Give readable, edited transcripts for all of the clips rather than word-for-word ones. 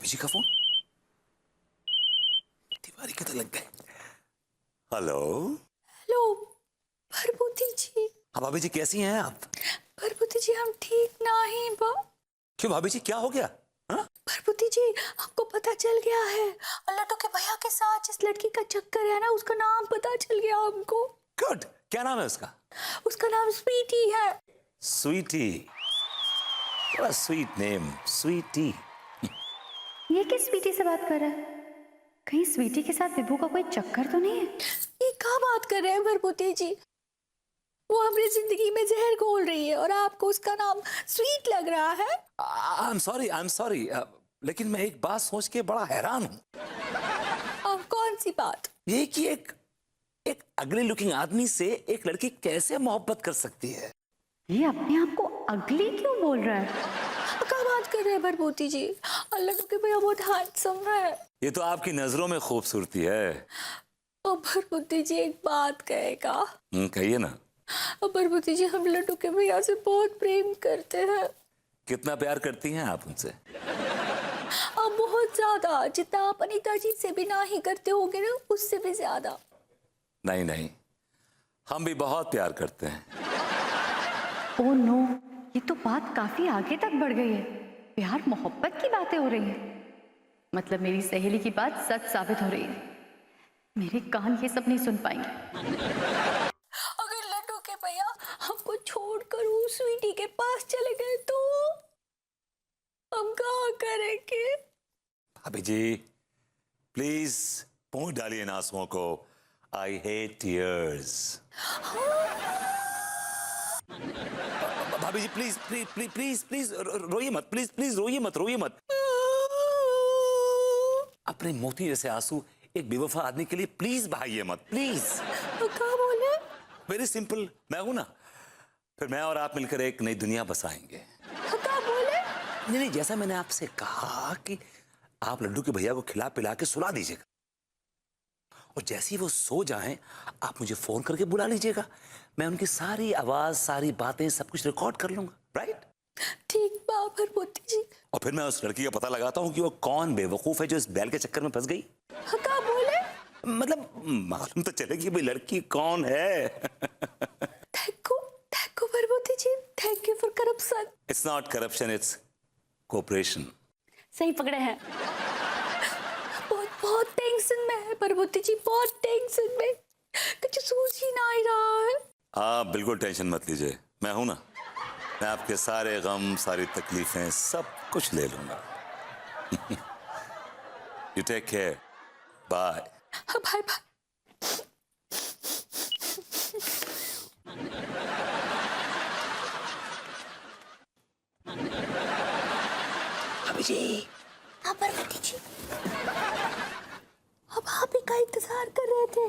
भाभी जी का फोन। तिवारी के तो लग गए। हेलो। हेलो भरभूति जी। हाँ भाभी जी, कैसी हैं आप? भरभूति जी हम ठीक नहीं बा। क्यों भाभी जी, क्या हो गया? हाँ? भरभूति जी आपको पता चल गया है, लड्डू के भैया के साथ जिस लड़की का चक्कर है ना, उसका नाम पता चल गया हमको। गुड। क्या नाम है उसका? उसका नाम स्वीटी है। स्वीटी। बड़ा स्वीट नेम, स्वीटी। ये किस स्वीटी से बात कर रहा है? कहीं स्वीटी के साथ विभू का कोई चक्कर तो नहीं है? ये क्या बात कर रहे हैं भरभूति जी? वो हमारी जिंदगी में जहर घोल रही है और आपको उसका नाम स्वीट लग रहा है। आई एम सॉरी, लेकिन मैं एक बात सोच के बड़ा हैरान हूं। और कौन सी बात? ये कि एक अगली लुकिंग आदमी से एक लड़की कैसे मोहब्बत कर सकती है? ये अपने आप को अगली क्यों बोल रहा है? क्या बात कर रहे हैं भरभूति जी? लड्डू के भैया बहुत हैंडसम है। ये तो आपकी नजरों में खूबसूरती है। ओ भरभूति जी एक बात कहेगा? कहिए ना। भरभूति जी हम लड्डू के भैया से बहुत प्रेम करते हैं। कितना प्यार करती हैं आप उनसे? अब बहुत ज्यादा, जितना आप अनीता जी से भी नहीं करते होंगे ना, उससे भी ज्यादा। नहीं नहीं, हम भी बहुत प्यार करते हैं। ओह नो, ये तो बात काफी आगे तक बढ़ गई है। प्यार मोहब्बत की बातें हो रही हैं। मतलब मेरी सहेली की बात सच साबित हो रही है। मेरे कान ये सब नहीं सुन पाएंगे। अगर लड्डू के भैया हमको छोड़कर उस स्वीटी के पास चले गए तो हम क्या करेंगे? भाभी जी प्लीज पोंछ डालिए इन आंसुओं को। I hate tears. भाभी ji please please please please please रोइए मत, प्लीज प्लीज रोइए मत। अपने मोती जैसे आंसू एक बेवफा आदमी के लिए प्लीज बहाइए मत, प्लीज। क्या बोले? वेरी सिंपल, मैं हूं ना, फिर मैं और आप मिलकर एक नई दुनिया बसाएंगे। क्या बोले? नहीं, जैसा मैंने आपसे कहा कि आप लड्डू के भैया को खिला पिला के सुला दीजिएगा, और जैसे ही वो सो जाएं आप मुझे फोन करके बुला लीजिएगा। मैं उनकी सारी आवाज, सारी बातें, सब कुछ रिकॉर्ड कर लूंगा। राइट? ठीक बा भरभूति जी। और फिर मैं उस लड़की का पता लगाता हूँ कि वो कौन बेवकूफ है जो इस बैल के चक्कर में फंस गई। क्या बोले? मतलब मालूम तो चले कि भाई लड़की कौन है। Thank you Bharbhuti ji, thank you for corruption. It's not corruption, it's cooperation. सही पकड़े हैं। बहुत बहुत टेंशन में है भरभूति जी, बहुत टेंशन में। कुछ सूझ ही नहीं रहा है। आप बिल्कुल टेंशन मत लीजिए, मैं हूं ना। मैं आपके सारे गम, सारी तकलीफें, सब कुछ ले लूंगा। You take care, bye. Bye bye. भाभी जी। हाँ भरभूति जी। अब आप ही का इंतजार कर रहे थे।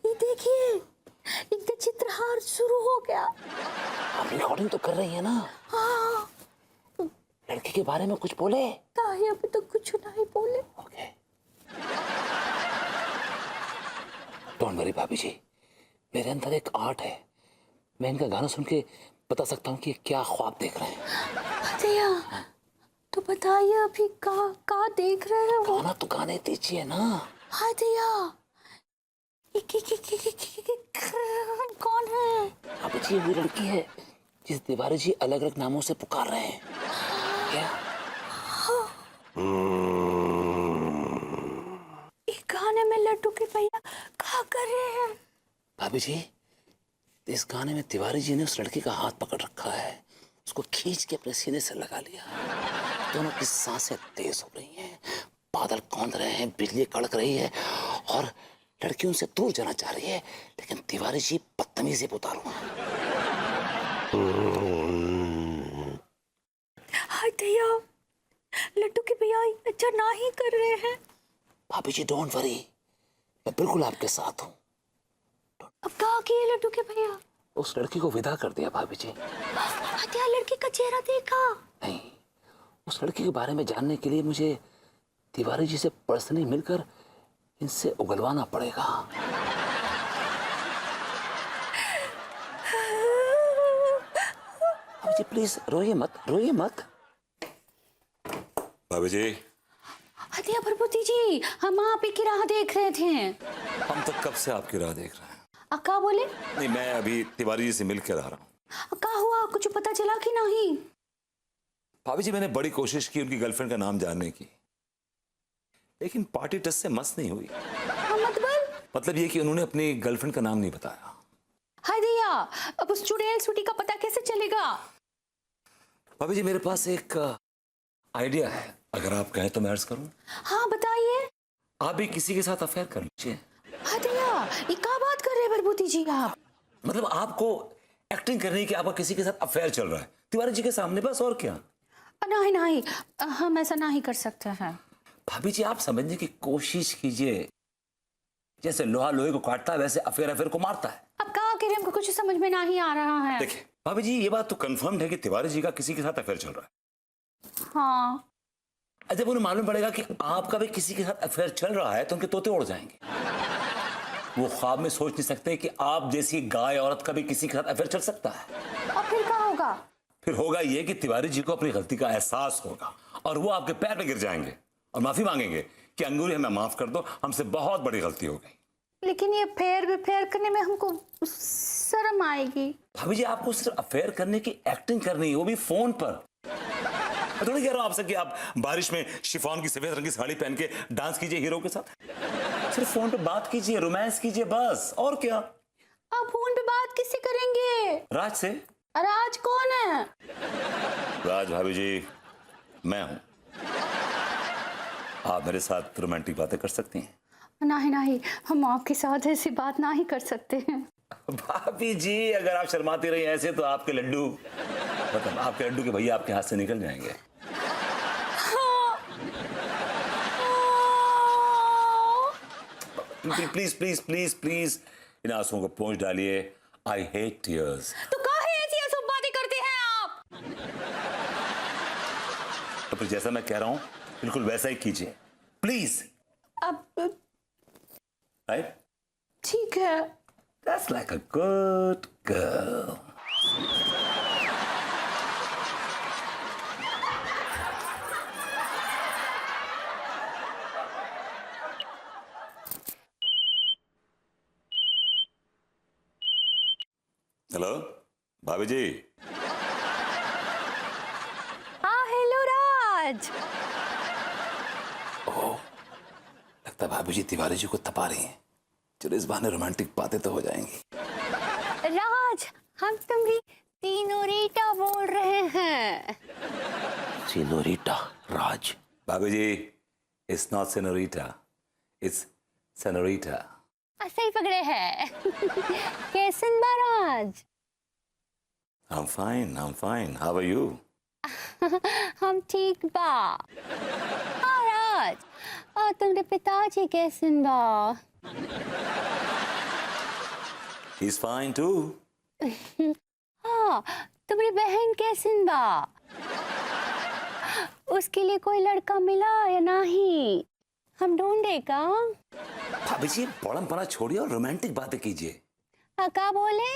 ये देखिए, इनका चित्रहार शुरू हो गया। आप रिकॉर्डिंग तो कर रही है ना? हाँ। लड़की के बारे में कुछ बोले? ताही अभी तक कुछ नहीं बोले। ओके। डोंट वरी भाभी जी, मेरे अंदर एक आर्ट है। मैं इनका गाना सुन के बता सकता हूँ कि ये क्या ख्वाब देख रहे हैं। भैया तो बताइए अभी का देख रहे हैं वो? गाना तो गाने दीजिए ना। हाँ भैया, कौन है? भाभी जी वो लड़की है जिस तिवारी जी अलग अलग नामों से पुकार रहे हैं। क्या? इस गाने में लड्डू के भैया क्या कर रहे हैं? भाभी जी इस गाने में तिवारी जी ने उस लड़की का हाथ पकड़ रखा है, उसको खींच के अपने सीने से लगा लिया। दोनों की सांसें तेज हो रही हैं, बादल कौंध रहे हैं, बिजली कड़क रही है, और लड़की उनसे दूर जाना चाह रही है, लेकिन तिवारी जी बदतमीजी पे उतारू। हाँ भैया, लड्डू के भैया अच्छा ना ही कर रहे हैं। भाभी जी डोंट वरी, मैं बिल्कुल आपके साथ हूँ। अब क्या किए लड्डू के भैया? उस लड़की को विदा कर दिया भाभी जी। क्या लड़की का चेहरा देखा? नहीं, उस लड़की के बारे में जानने के लिए मुझे तिवारी जी से पर्सनली मिलकर इनसे उगलवाना पड़ेगा। भाभी जी प्लीज रोइए मत, रोइए मत। भाभी जी हदिया भरभूति जी, हम आप ही की राह देख रहे थे। हम तो कब से आपकी राह देख रहे हैं। अक्का बोले? नहीं, मैं अभी तिवारी जी से मिल कर आ रहा हूँ। अक्का हुआ, कुछ पता चला कि नहीं? भाभी जी, मैंने बड़ी कोशिश की उनकी गर्लफ्रेंड का नाम जानने की, लेकिन पार्टी टच से मस नहीं हुई। मतलब ये कि उन्होंने अपनी गर्लफ्रेंड का नाम नहीं बताया। हदिया, अब उस चुड़ैल सूटी का पता कैसे चलेगा? भाभी जी, मेरे पास एक आइडिया है, अगर आप कहें तो मैं अर्ज करूं। हाँ बताइए। आप भी किसी के साथ अफेयर कर लीजिए। हदिया, ये क्या बात कर रहे हैं भरभूति जी आप? मतलब आपको एक्टिंग करनी कि आपका किसी के साथ अफेयर चल रहा है तिवारी जी के सामने, बस, और क्या। नहीं नहीं, हम ऐसा नहीं कर सकते हैं। भाभी जी, आप समझने की कोशिश कीजिए। जैसे लोहा लोहे को काटता है, वैसे अफेयर अफेयर को मारता है। अब क्या करें, हमको कुछ समझ में नहीं आ रहा है। देखिए भाभी जी, ये बात तो कंफर्म है कि तिवारी जी का किसी के साथ अफेयर चल रहा है। हाँ। जब उन्हें मालूम पड़ेगा कि आपका भी किसी के साथ अफेयर चल रहा है तो उनके तोते उड़ जाएंगे। वो ख्वाब में सोच नहीं सकते कि आप जैसी गाय औरत का भी किसी के साथ अफेयर चल सकता है। और फिर क्या होगा? फिर होगा ये कि तिवारी जी को अपनी गलती का एहसास होगा और वो आपके पैर पे गिर जाएंगे और माफी मांगेंगे कि अंगूरी, हमें माफ कर दो, हमसे बहुत बड़ी गलती हो गई। लेकिन ये फेयर करने में हमको शर्म आएगी। भाभी जी, आपको सिर्फ अफेयर करने की एक्टिंग करनी है, वो भी फोन पर। मैं थोड़ी कह रहा हूं आपसे कि आप बारिश में शिफॉन की सफेद रंग की साड़ी पहन के डांस कीजिए हीरो के साथ। सिर्फ फोन पे बात कीजिए, रोमांस कीजिए, बस, और क्या। आप फोन पे बात किससे करेंगे? राज से। राज कौन है? राज भाभी जी, मैं हूं। आप मेरे साथ रोमांटिक बातें कर सकती हैं। नहीं नहीं, हम आपके साथ ऐसी बात नहीं कर सकते हैं। भाभी जी, अगर आप शर्माती रही ऐसे तो आपके लड्डू, मतलब आपके लड्डू के भैया आपके हाथ से निकल जाएंगे। प्लीज प्लीज प्लीज प्लीज इन आंसुओं को पोंछ डालिए। आई हेट टीयर्स। तो काहे ऐसी सब बातें करते हैं आप? तो फिर जैसा मैं कह रहा हूं बिल्कुल वैसा ही कीजिए, प्लीज। अब राइट? ठीक है। That's like a good girl. Hello भाभी जी। हाँ हेलो राज। लगता है भाभी जी तिवारी जी को तपा रही हैं। चलो इस बहाने रोमांटिक बातें तो हो जाएंगी। राज, हम तुम्हारी सीनोरिटा बोल रहे हैं। सिनोरिटा राज? भाभी ji, it's not senorita, it's senorita. सही पकड़े हैं। कैसन बा राज? I'm fine, I'm fine. How are you? हम ठीक बा। हाँ राज, और तुम्हारे पिताजी कैसन बा? He's fine too. हाँ, तुम्हारी बहन कैसन बा? उसके लिए कोई लड़का मिला या नहीं? हम ढूंढे का? भाभी जी, बड़मपना छोड़िए और रोमांटिक बातें कीजिए। क्या बोले?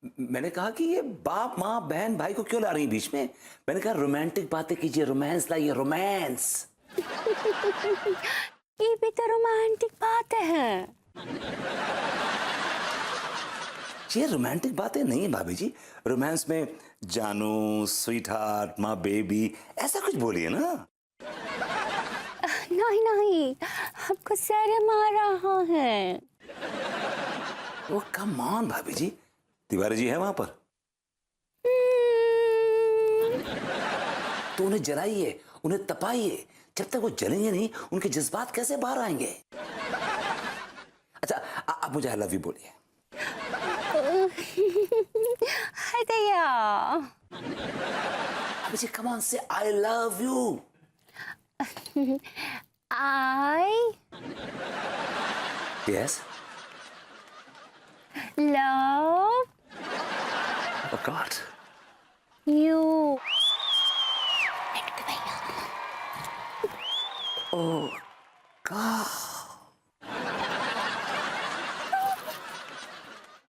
मैंने कहा कि ये बाप माँ बहन भाई को क्यों ला रही है बीच में? मैंने कहा रोमांटिक बातें कीजिए, रोमांस लाइए, रोमांस। ये भी तो रोमांटिक बातें हैं। ये रोमांटिक बातें नहीं है भाभी जी। रोमांस में जानू, स्वीट हार्ट, माँ बेबी, ऐसा कुछ बोलिए ना। नहीं नहीं, आपको शर्म आ रहा है। वो कम ऑन भाभी जी, तिवारी जी है वहां पर। तो उन्हें जलाइए, उन्हें तपाइए। जब तक वो जलेंगे नहीं, उनके जज्बात कैसे बाहर आएंगे? अच्छा, आप मुझे आई लव यू बोलिए। हदिया। भाभी जी, कम ऑन, से I love you. I Yes. love Oh God. you. Oh God.